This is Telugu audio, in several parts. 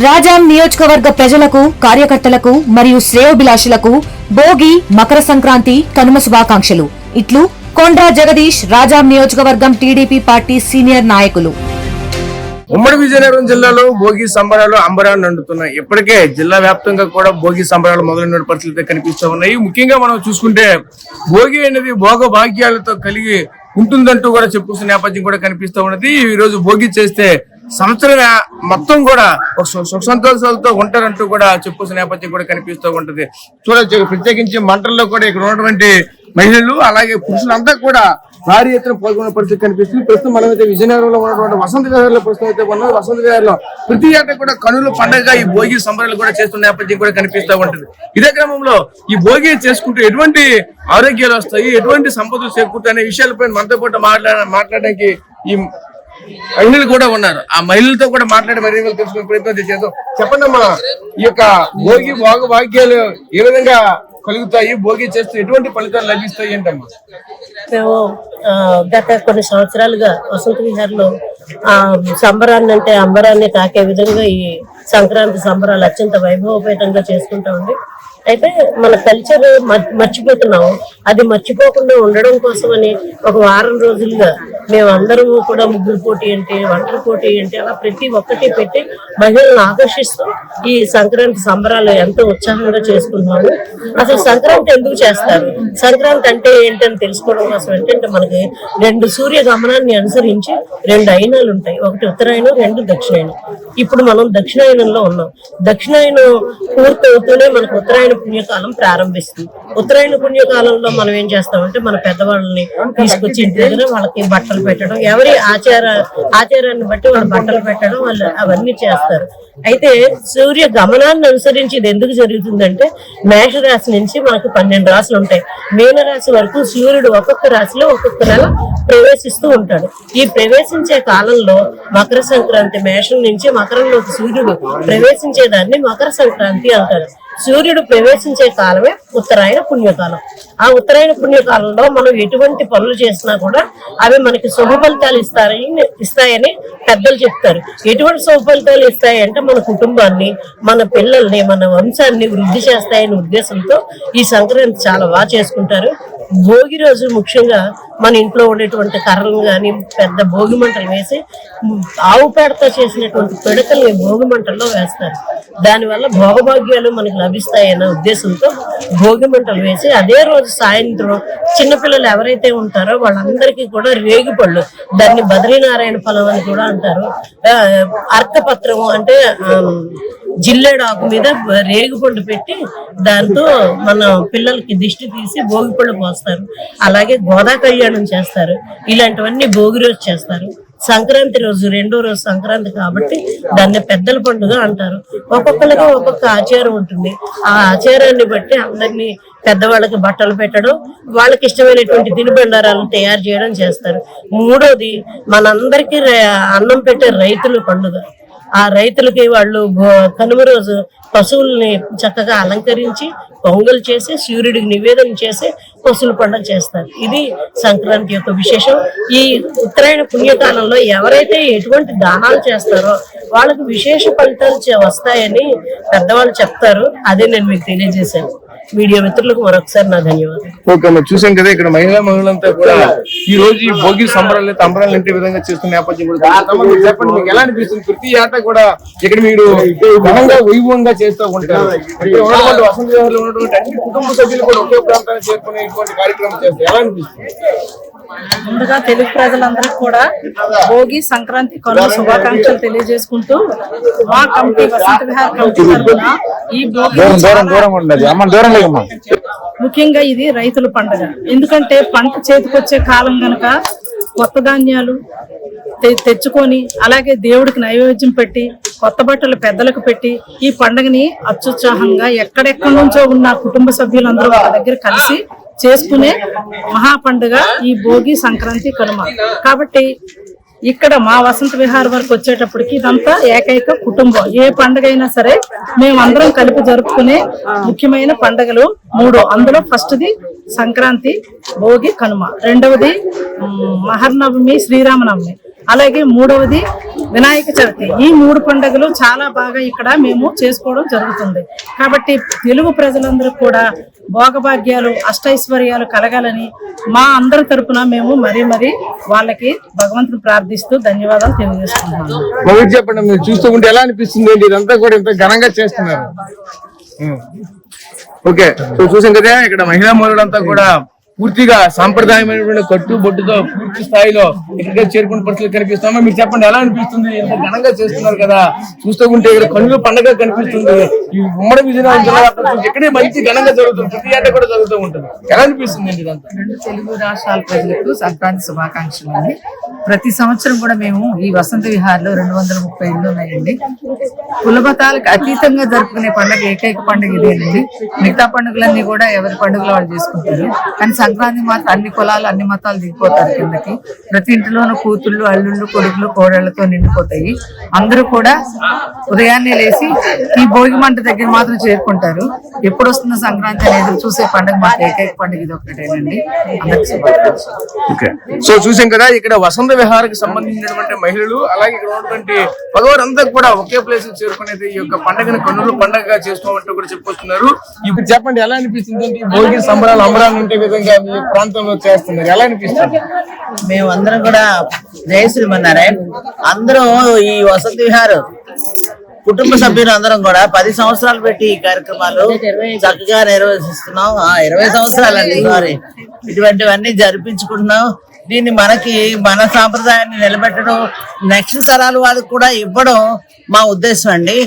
రాజాం నియోజకవర్గ ప్రజలకు, కార్యకర్తలకు మరియు శ్రేయోభిలాషులకు భోగి, మకర సంక్రాంతి, కనుమ శుభాకాంక్షలు. ఇట్లు కొండ్రా జగదీష్, రాజాం నియోజకవర్గం టీడీపీ పార్టీ సీనియర్ నాయకులు. ఉమ్మడి విజయనగరం జిల్లాలో భోగి సంబరాలు అంబరాన్ని అంటున్నాయి. ఇప్పటికే జిల్లా వ్యాప్తంగా కూడా భోగి సంబరాలు మొదలైన పరిస్థితులు కనిపిస్తూ ఉన్నాయి. ముఖ్యంగా మనం చూసుకుంటే భోగి అనేది భోగ భాగ్యాలతో కలిగి ఉంటుందంటూ కూడా చెప్పుకునే నేపథ్యం కూడా కనిపిస్తూ ఉన్నది. ఈ రోజు భోగి చేస్తే సంవత్సరం మొత్తం కూడా సుఖ సంతోషాలతో ఉంటారంటూ కూడా చెప్పుకునే నేపథ్యం కూడా కనిపిస్తూ ఉంటది. చూడొచ్చు, ప్రత్యేకించి మంటల్లో కూడా ఇక్కడ ఉన్నటువంటి మహిళలు అలాగే పురుషులంతా కూడా భారీ ఎత్తున పాల్గొన్న పరిస్థితి కనిపిస్తుంది. ప్రస్తుతం మనమైతే విజయనగరంలో ఉన్నటువంటి వసంత విహారంలో ప్రస్తుతం అయితే ఉన్నాం. వసంత విహారంలో ప్రతి ఏటా కూడా కనుల పండుగ ఈ భోగి సంబరాలు కూడా చేస్తున్న నేపథ్యం కూడా కనిపిస్తూ ఉంటుంది. ఇదే క్రమంలో ఈ భోగి చేసుకుంటూ ఎటువంటి ఆరోగ్యాలు వస్తాయి, ఎటువంటి సంపదలు చేకూరుతాయి అనే విషయాలపై మనతో పాటు మాట్లాడడానికి ఈ మహిళలు కూడా ఉన్నారు. ఆ మహిళలతో కూడా మాట్లాడి మరీ తెలుసుకునే ప్రయత్నం చేద్దాం. చెప్పండి అమ్మా, ఈ యొక్క భోగి భోగ భాగ్యాలు ఏ విధంగా కలుగుతాయి, భోగి చేస్తే ఎటువంటి ఫలితాలు లభిస్తాయి ఏంటమ్మా? మేము గత కొన్ని సంవత్సరాలుగా వసంత విహార్లో సంబరాన్ని అంటే అంబరాన్ని తాకే విధంగా ఈ సంక్రాంతి సంబరాలు అత్యంత వైభవపేతంగా చేసుకుంటామండి. అయితే మన కల్చర్ మర్చిపోతున్నాము. అది మర్చిపోకుండా ఉండడం కోసమని ఒక వారం రోజులుగా మేము అందరము కూడా ముగ్గురు పోటీ ఏంటి, వంటల పోటీ ఏంటి, అలా ప్రతి ఒక్కటి పెట్టి మహిళలను ఆకర్షిస్తూ ఈ సంక్రాంతి సంబరాలు ఎంతో ఉత్సాహంగా చేసుకుంటున్నాము. అసలు సంక్రాంతి ఎందుకు చేస్తారు, సంక్రాంతి అంటే ఏంటని తెలుసుకోవడం కోసం ఏంటంటే మనకి 2 సూర్య గమనాన్ని అనుసరించి 2 అయినాలు ఉంటాయి. ఒకటి ఉత్తరాయణం, 2 దక్షిణాయనం. ఇప్పుడు మనం దక్షిణాయనంలో ఉన్నాం. దక్షిణాయనం పూర్తవుతూనే మనకు ఉత్తరాయణ పుణ్యకాలం ప్రారంభిస్తుంది. ఉత్తరాయణ పుణ్యకాలంలో మనం ఏం చేస్తామంటే మన పెద్దవాళ్ళని తీసుకొచ్చి ఇంటి దగ్గర వాళ్ళకి బట్టలు పెట్టడం, ఎవరి ఆచారాన్ని బట్టి వాళ్ళు బట్టలు పెట్టడం, వాళ్ళు అవన్నీ చేస్తారు. అయితే సూర్య గమనాన్ని అనుసరించి ఇది ఎందుకు జరుగుతుందంటే మేషరాశి నుంచి మనకు 12 రాశులు ఉంటాయి. మీనరాశి వరకు సూర్యుడు ఒక్కొక్క రాశిలో ఒక్కొక్క నెల ప్రవేశిస్తూ ఉంటాడు. ఈ ప్రవేశించే కాలంలో మకర సంక్రాంతి, మేషం నుంచి మకరంలోకి సూర్యుడు ప్రవేశించేదాన్ని మకర సంక్రాంతి అంటారు. సూర్యుడు ప్రవేశించే కాలమే ఉత్తరాయణ పుణ్యకాలం. ఆ ఉత్తరాయణ పుణ్యకాలంలో మనం ఎటువంటి పనులు చేసినా కూడా అవి మనకి శుభ ఫలితాలు ఇస్తాయని పెద్దలు చెప్తారు. ఎటువంటి శుభ ఫలితాలు ఇస్తాయంటే మన కుటుంబాన్ని, మన పిల్లల్ని, మన వంశాన్ని వృద్ధి చేస్తాయనే ఉద్దేశంతో ఈ సంక్రాంతి చాలా బాగా చేసుకుంటారు. భోగి రోజు ముఖ్యంగా మన ఇంట్లో ఉండేటువంటి కర్రలు కానీ పెద్ద భోగి మంటలు వేసి ఆవు పేడతో చేసినటువంటి పిడకల్ని భోగి మంటల్లో వేస్తారు. దానివల్ల భోగభాగ్యాలు మనకు లభిస్తాయన్న ఉద్దేశంతో భోగి మంటలు వేసి అదే రోజు సాయంత్రం చిన్నపిల్లలు ఎవరైతే ఉంటారో వాళ్ళందరికీ కూడా రేగిపళ్ళు, దాన్ని బద్రీనారాయణ ఫలం అని కూడా అంటారు, అర్కపత్రము అంటే జిల్లేడు ఆకు మీద రేగిపండు పెట్టి దాంతో మన పిల్లలకి దిష్టి తీసి భోగిపళ్ళు పోస్తారు. అలాగే గోదా కళ్యాణం చేస్తారు. ఇలాంటివన్నీ భోగి రోజు చేస్తారు. సంక్రాంతి రోజు 2వ రోజు సంక్రాంతి కాబట్టి దాన్ని పెద్దల పండుగ అంటారు. ఒక్కొక్కరికి ఒక్కొక్క ఆచారం ఉంటుంది. ఆ ఆచారాన్ని బట్టి అందరినీ పెద్దవాళ్ళకి బట్టలు పెట్టడం, వాళ్ళకి ఇష్టమైనటువంటి తినుబండారాలను తయారు చేయడం చేస్తారు. 3వది మనందరికీ అన్నం పెట్టే రైతుల పండుగ. ఆ రైతులకి వాళ్ళు కనుమ రోజు పశువుల్ని చక్కగా అలంకరించి పొంగల్ చేసి సూర్యుడికి నివేదన చేసి పశువుల పండుగ చేస్తారు. ఇది సంక్రాంతి యొక్క విశేషం. ఈ ఉత్తరాయణ పుణ్యకాలంలో ఎవరైతే ఎటువంటి దానాలు చేస్తారో వాళ్ళకి విశేష ఫలితాలు వస్తాయని పెద్దవాళ్ళు చెప్తారు. అదే నేను మీకు తెలియజేశాను. మీడియా మిత్రులకు మరొకసారి నా ధన్యవాదాలు. ఓకే, మరి చూసాం కదా ఇక్కడ మహిళలంతా కూడా ఈ రోజు ఈ భోగి సంబరాలు అంబరాలు ఇంటి విధంగా చేస్తున్న నేపథ్యం కూడా చెప్పండి, మీకు ఎలా అనిపిస్తుంది? ప్రతి ఏటా కూడా ఇక్కడ మీరు ఘనంగా వైభవంగా చేస్తూ ఉంటారు. వసంత విహారంలో ఉన్నటువంటి అన్ని కుటుంబ సభ్యులు కూడా ఒకే ప్రాంతాన్ని చేరుకునే ఇటువంటి కార్యక్రమం చేస్తారు. ఎలా అనిపిస్తుంది? ముందుగా తెలుగు ప్రజలందరికీ కూడా భోగి, సంక్రాంతి, కనుమ శుభాకాంక్షలు తెలియజేసుకుంటూ మా కమిటీ వసంత విహార్ కమిటీ తరఫున ఈ భోగి ముఖ్యంగా ఇది రైతుల పండుగ. ఎందుకంటే పంట చేతికొచ్చే కాలం గనక కొత్త ధాన్యాలు తెచ్చుకొని అలాగే దేవుడికి నైవేద్యం పెట్టి కొత్త బట్టలు పెద్దలకు పెట్టి ఈ పండుగని అత్యుత్సాహంగా ఎక్కడెక్కడి నుంచో ఉన్న కుటుంబ సభ్యులందరూ ఒక దగ్గర కలిసి చేసుకునే మహా పండుగ ఈ భోగి, సంక్రాంతి, కనుమ. కాబట్టి ఇక్కడ మా వసంత విహార్ వరకు వచ్చేటప్పటికి ఇదంతా ఏకైక కుటుంబం. ఏ పండుగ అయినా సరే మేమందరం కలిపి జరుపుకునే ముఖ్యమైన పండుగలు 3. అందులో ఫస్ట్ది సంక్రాంతి, భోగి, కనుమ. 2వది మహర్నవమి, శ్రీరామనవమి. అలాగే మూడవది వినాయక చవితి. ఈ 3 పండుగలు చాలా బాగా ఇక్కడ మేము చేసుకోవడం జరుగుతుంది. కాబట్టి తెలుగు ప్రజలందరూ కూడా భోగభాగ్యాలు అష్టైశ్వర్యాలు కలగాలని మా అందరి తరపున మేము మరీ వాళ్ళకి భగవంతుని ప్రార్థిస్తూ ధన్యవాదాలు తెలియజేస్తున్నాము. చెప్పండి, మీరు చూస్తూ ఉంటే ఎలా అనిపిస్తుంది? ఇదంతా కూడా ఇంత ఘనంగా చేస్తున్నారు. ఓకే, సో చూసాం కదా, ఇక్కడ మహిళా మహిళలంతా కూడా పూర్తిగా సాంప్రదాయమైనటువంటి కట్టుబొట్టుతో పూర్తి స్థాయిలో ఇక్కడికి చేరుకున్న పరిస్థితులు కనిపిస్తామా? మీరు చెప్పండి, ఎలా అనిపిస్తుంది? ఇంత ఘనంగా చేస్తున్నారు కదా, చూస్తూ ఉంటే ఇక్కడ కన్నుల పండుగ కనిపిస్తుంది. ఈ ఉమ్మడి విజయనగరం జిల్లా ఇక్కడే మంచి ఘనంగా జరుగుతుంది, ప్రతి ఏటా కూడా జరుగుతూ ఉంటుంది. ఎలా అనిపిస్తుంది ఇదంతా? 2 తెలుగు రాష్ట్రాల ప్రజలకు సంక్రాంతి శుభాకాంక్షలు అండి. ప్రతి సంవత్సరం కూడా మేము ఈ వసంత విహార్లో 230 ఇళ్ళు ఉన్నాయండి. కులమతాలకు అతీతంగా జరుపుకునే పండుగ ఏకైక పండుగ ఇదేనండి. మిగతా పండుగలన్నీ కూడా ఎవరి పండుగలు వాళ్ళు చేసుకుంటారు, కానీ సంక్రాంతి మాత్రం అన్ని కులాలు అన్ని మతాలు దిగిపోతారు కిందకి. ప్రతి ఇంటిలోనూ కూతుళ్ళు అల్లుళ్ళు కొడుకులు కోడళ్లతో నిండిపోతాయి. అందరూ కూడా ఉదయాన్నే లేచి ఈ భోగి మంట దగ్గర మాత్రం చేరుకుంటారు. ఎప్పుడు వస్తున్న సంక్రాంతి అనేది చూసే పండుగ మాత్రం ఏకైక పండుగ ఇది ఒకటేనండి. సో చూసాం కదా, ఇక్కడ వసంత విహారకు సంబంధించినటువంటి మహిళలు అలాగే ఇక్కడ ఉన్నటువంటి పగవారంతా కూడా ఒకే ప్లేస్ చేరుకునేది ఈ యొక్క పండుగను కన్నుల పండుగగా చేసుకోవాలంటూ కూడా చెప్పుకొస్తున్నారు. ఇప్పుడు చెప్పండి, ఎలా అనిపిస్తుంది? భోగి సంబరాలు అంబరాలు ఉంటే విధంగా మీ ప్రాంతంలో చేస్తున్నారు, ఎలా అనిపిస్తుంది? మేమందరం కూడా జై శ్రీమన్నారాయణ అందరూ ఈ వసంత విహార్ కుటుంబ సభ్యులు అందరం కూడా 10 సంవత్సరాలు పెట్టి ఈ కార్యక్రమాలు చక్కగా నిర్వహిస్తున్నాం. 20 సంవత్సరాలండి సారీ, ఇటువంటివన్నీ జరిపించుకుంటున్నాం. దీన్ని మన సాంప్రదాయాన్ని నిలబెట్టడం, నెక్స్ట్ తరాల వాళ్ళకి కూడా ఇవ్వడం మా ఉద్దేశం అండి.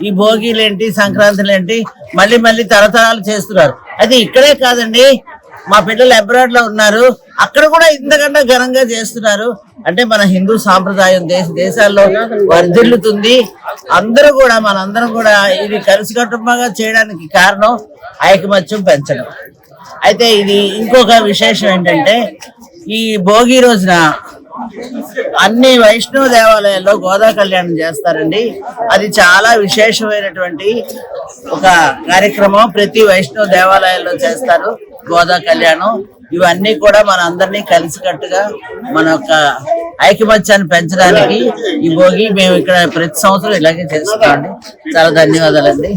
ఈ భోగిలేంటి సంక్రాంతులేంటి మళ్ళీ తరతరాలు చేస్తున్నారు. అది ఇక్కడే కాదండి, మా పిల్లలు అబ్రాడ్ లో ఉన్నారు, అక్కడ కూడా ఇంతకన్నా ఘనంగా చేస్తున్నారు. అంటే మన హిందూ సాంప్రదాయం దేశాల్లో వర్ధిల్లుతుంది. మనందరం కూడా ఇది కలిసికట్టుగా చేయడానికి కారణం ఐకమత్యం పెంచడం. అయితే ఇది ఇంకొక విశేషం ఏంటంటే, ఈ భోగి రోజున అన్ని వైష్ణవ దేవాలయాల్లో గోదా కళ్యాణం చేస్తారండి. అది చాలా విశేషమైనటువంటి ఒక కార్యక్రమం. ప్రతి వైష్ణవ దేవాలయాల్లో చేస్తారు గోదా కళ్యాణం. ఇవన్నీ కూడా మన అందరినీ కలిసికట్టుగా మన యొక్క ఐకమత్యాన్ని పెంచడానికి ఈ భోగి మేము ఇక్కడ ప్రతి సంవత్సరం ఇలాగే చేస్తామండి. చాలా ధన్యవాదాలండి.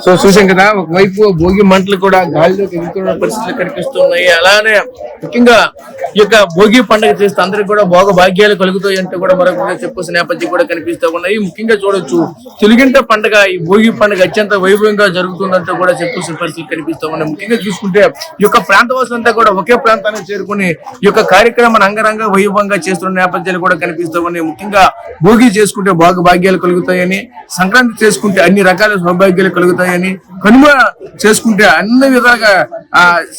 సో చూసాం కదా, ఒకవైపు భోగి మంటలు కూడా గాలిలోకి ఎగురుతున్న పరిస్థితులు కనిపిస్తున్నాయి. అలానే ముఖ్యంగా ఈ యొక్క భోగి పండుగ చేస్తే అందరికి కూడా భోగ భాగ్యాలు కలుగుతాయి అంటే కూడా మరొక చెప్పొచ్చిన నేపథ్యం కూడా కనిపిస్తూ ఉన్నాయి. ముఖ్యంగా చూడొచ్చు, తెలుగింట పండుగ ఈ భోగి పండుగ అత్యంత వైభవంగా జరుగుతుందంటూ కూడా చెప్పొచ్చిన పరిస్థితులు కనిపిస్తూ ఉన్నాయి. ముఖ్యంగా చూసుకుంటే ఈ యొక్క ప్రాంతవాసులంతా కూడా ఒకే ప్రాంతానికి చేరుకుని ఈ యొక్క కార్యక్రమాన్ని అంగరంగ వైభవంగా చేస్తున్న నేపథ్యాలు కూడా కనిపిస్తూ ఉన్నాయి. ముఖ్యంగా భోగి చేసుకుంటే భోగ భాగ్యాలు కలుగుతాయని, సంక్రాంతి చేసుకుంటే అన్ని రకాల సౌభాగ్యాలు కలుగుతాయని, కనుమ చేసుకుంటే అన్ని విధాలుగా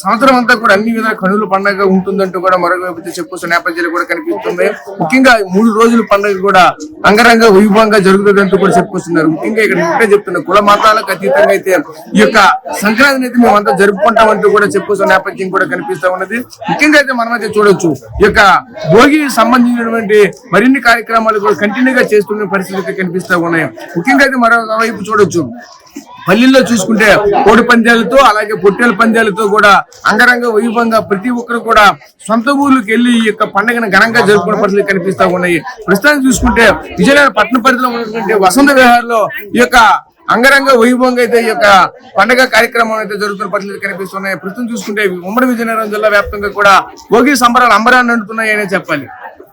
సంవత్సరం అంతా కూడా అన్ని విధాలుగా కనుల పండుగ ఉంటుందంటూ కూడా మరొక చెప్పుకున్న నేపథ్యాలు కూడా కనిపిస్తుంది. ముఖ్యంగా 3 రోజుల పండుగ కూడా అంగరంగ వైభవంగా జరుగుతుందంటూ కూడా చెప్పుకొస్తున్నారు. ముఖ్యంగా ఇక్కడ ఇంటే చెప్తున్న కుల మతాలకు అతీతంగా అయితే ఈ యొక్క సంక్రాంతిని అయితే మేమంతా జరుపుకుంటామంటూ కూడా చెప్పుకున్న నేపథ్యం కూడా కనిపిస్తా ఉన్నది. ముఖ్యంగా అయితే మనమైతే చూడొచ్చు, ఈ యొక్క భోగి సంబంధించినటువంటి మరిన్ని కార్యక్రమాలు కూడా కంటిన్యూగా చేస్తున్న పరిస్థితులు కనిపిస్తా ఉన్నాయి. ముఖ్యంగా అయితే మరొక వైపు చూడొచ్చు, పల్లెల్లో చూసుకుంటే కోడి పందాలతో అలాగే పొట్టేల పందాలతో కూడా అంగరంగ వైభవంగా ప్రతి ఒక్కరు కూడా సొంత ఊర్లకు వెళ్లి ఈ యొక్క పండుగను ఘనంగా జరుపుకునే పరిస్థితులు కనిపిస్తా ఉన్నాయి. ప్రస్తుతానికి చూసుకుంటే విజయనగరం పట్టణ పరిధిలో ఉన్నటువంటి వసంత విహార్లో ఈ యొక్క అంగరంగ వైభవంగా అయితే ఈ యొక్క పండుగ కార్యక్రమం అయితే జరుగుతున్న పరిస్థితులు కనిపిస్తున్నాయి. ప్రస్తుతం చూసుకుంటే ఉమ్మడి విజయనగరం జిల్లా వ్యాప్తంగా కూడా భోగి సంబరాలు అంబరాన్ని అంటున్నాయనే చెప్పాలి.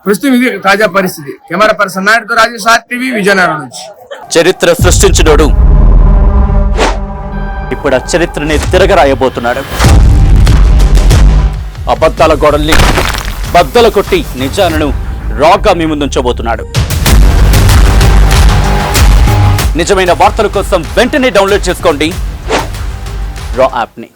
ప్రస్తుతం ఇది తాజా పరిస్థితి. కెమెరా పర్సన్ నాయుడుతో రాజేష్, RTV, విజయనగరం నుంచి. చరిత్ర సృష్టించినోడు ఇప్పుడు ఆ చరిత్రని తిరగరాయబోతున్నాడు. అబద్ధాల గోడల్ని బద్దలు కొట్టి నిజాలను రాగా మీ ముందుంచబోతున్నాడు. నిజమైన వార్తల కోసం వెంటనే డౌన్లోడ్ చేసుకోండి రా యాప్ని.